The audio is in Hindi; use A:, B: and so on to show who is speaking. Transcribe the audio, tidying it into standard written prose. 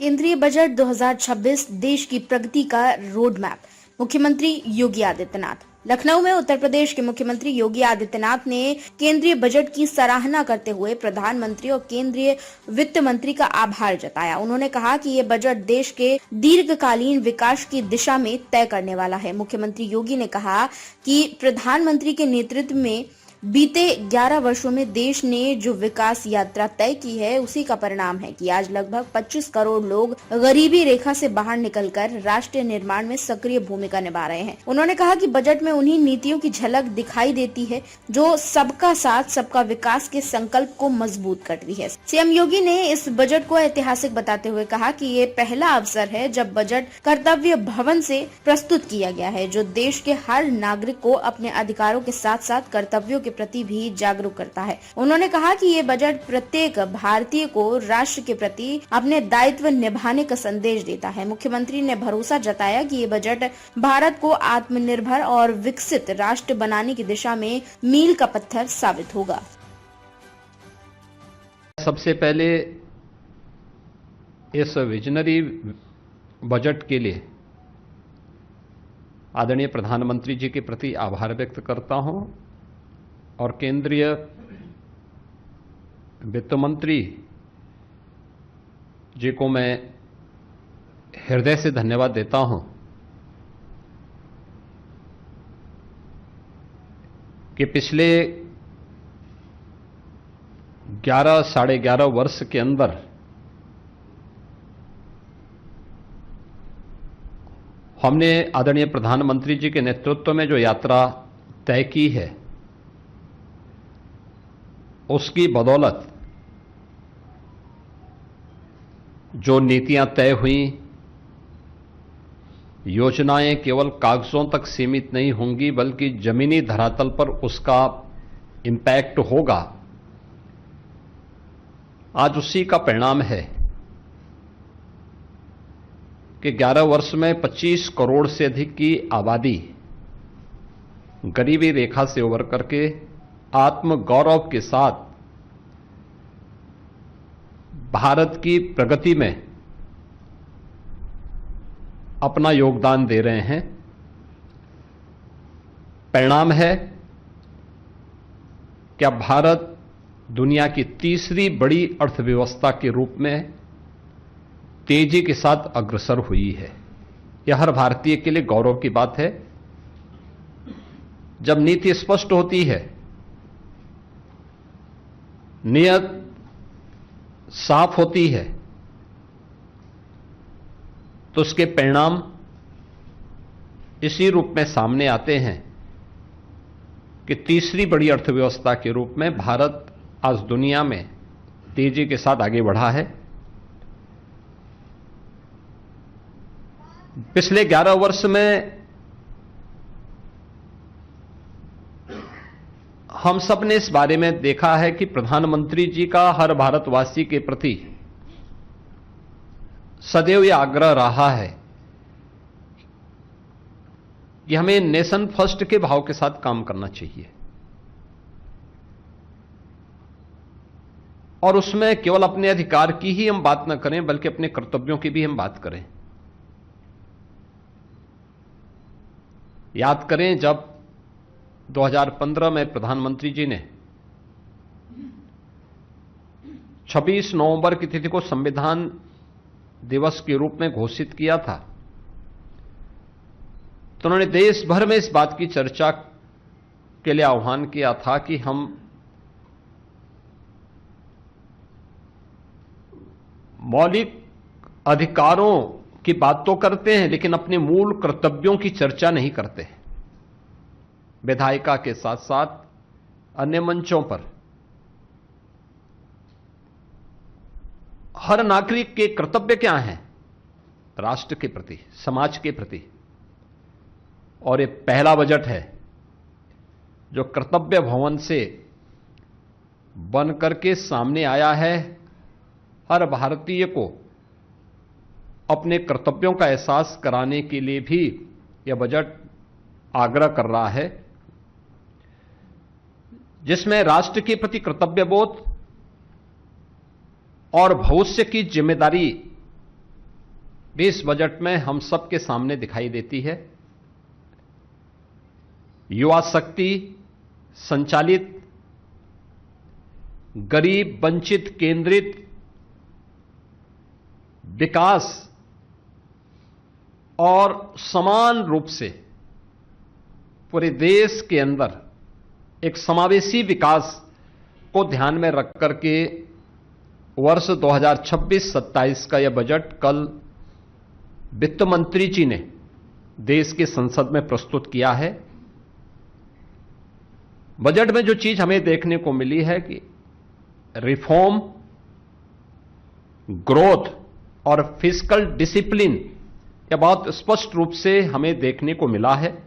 A: केंद्रीय बजट 2026 देश की प्रगति का रोड मैप। मुख्यमंत्री योगी आदित्यनाथ। लखनऊ में उत्तर प्रदेश के मुख्यमंत्री योगी आदित्यनाथ ने केंद्रीय बजट की सराहना करते हुए प्रधानमंत्री और केंद्रीय वित्त मंत्री का आभार जताया। उन्होंने कहा कि ये बजट देश के दीर्घकालीन विकास की दिशा में तय करने वाला है। मुख्यमंत्री योगी ने कहा कि प्रधानमंत्री के नेतृत्व में बीते 11 वर्षों में देश ने जो विकास यात्रा तय की है, उसी का परिणाम है कि आज लगभग 25 करोड़ लोग गरीबी रेखा से बाहर निकलकर राष्ट्र निर्माण में सक्रिय भूमिका निभा रहे हैं। उन्होंने कहा कि बजट में उन्हीं नीतियों की झलक दिखाई देती है जो सबका साथ सबका विकास के संकल्प को मजबूत करती है। सीएम योगी ने इस बजट को ऐतिहासिक बताते हुए कहा कि ये पहला अवसर है जब बजट कर्तव्य भवन से प्रस्तुत किया गया है, जो देश के हर नागरिक को अपने अधिकारों के साथ साथ कर्तव्यों के प्रति भी जागरूक करता है। उन्होंने कहा कि ये बजट प्रत्येक भारतीय को राष्ट्र के प्रति अपने दायित्व निभाने का संदेश देता है। मुख्यमंत्री ने भरोसा जताया कि ये बजट भारत को आत्मनिर्भर और विकसित राष्ट्र बनाने की दिशा में मील का पत्थर साबित होगा।
B: सबसे पहले इस विजनरी बजट के लिए आदरणीय प्रधानमंत्री जी के प्रति आभार व्यक्त करता हूं और केंद्रीय वित्त मंत्री जी को मैं हृदय से धन्यवाद देता हूं कि पिछले 11 साढ़े 11 वर्ष के अंदर हमने आदरणीय प्रधानमंत्री जी के नेतृत्व में जो यात्रा तय की है, उसकी बदौलत जो नीतियां तय हुई, योजनाएं केवल कागजों तक सीमित नहीं होंगी बल्कि जमीनी धरातल पर उसका इंपैक्ट होगा। आज उसी का परिणाम है कि 11 वर्ष में 25 करोड़ से अधिक की आबादी गरीबी रेखा से उबर करके आत्म गौरव के साथ भारत की प्रगति में अपना योगदान दे रहे हैं। परिणाम है कि अब भारत दुनिया की तीसरी बड़ी अर्थव्यवस्था के रूप में तेजी के साथ अग्रसर हुई है। यह हर भारतीय के लिए गौरव की बात है। जब नीति स्पष्ट होती है, नियत साफ होती है, तो उसके परिणाम इसी रूप में सामने आते हैं कि तीसरी बड़ी अर्थव्यवस्था के रूप में भारत आज दुनिया में तेजी के साथ आगे बढ़ा है। पिछले 11 वर्ष में हम सब ने इस बारे में देखा है कि प्रधानमंत्री जी का हर भारतवासी के प्रति सदैव यह आग्रह रहा है कि हमें नेशन फर्स्ट के भाव के साथ काम करना चाहिए और उसमें केवल अपने अधिकार की ही हम बात न करें बल्कि अपने कर्तव्यों की भी हम बात करें। याद करें जब 2015 में प्रधानमंत्री जी ने 26 नवंबर की तिथि को संविधान दिवस के रूप में घोषित किया था, तो उन्होंने देश भर में इस बात की चर्चा के लिए आह्वान किया था कि हम मौलिक अधिकारों की बात तो करते हैं लेकिन अपने मूल कर्तव्यों की चर्चा नहीं करते हैं। विधायिका के साथ साथ अन्य मंचों पर हर नागरिक के कर्तव्य क्या हैं राष्ट्र के प्रति, समाज के प्रति, और ये पहला बजट है जो कर्तव्य भवन से बन करके सामने आया है। हर भारतीय को अपने कर्तव्यों का एहसास कराने के लिए भी यह बजट आग्रह कर रहा है, जिसमें राष्ट्र के प्रति कर्तव्यबोध और भविष्य की जिम्मेदारी भी इस बजट में हम सबके सामने दिखाई देती है। युवा शक्ति संचालित, गरीब वंचित केंद्रित विकास और समान रूप से पूरे देश के अंदर एक समावेशी विकास को ध्यान में रख करके वर्ष 2026-27 का यह बजट कल वित्त मंत्री जी ने देश के संसद में प्रस्तुत किया है। बजट में जो चीज हमें देखने को मिली है कि रिफॉर्म, ग्रोथ और फिस्कल डिसिप्लिन यह बहुत स्पष्ट रूप से हमें देखने को मिला है।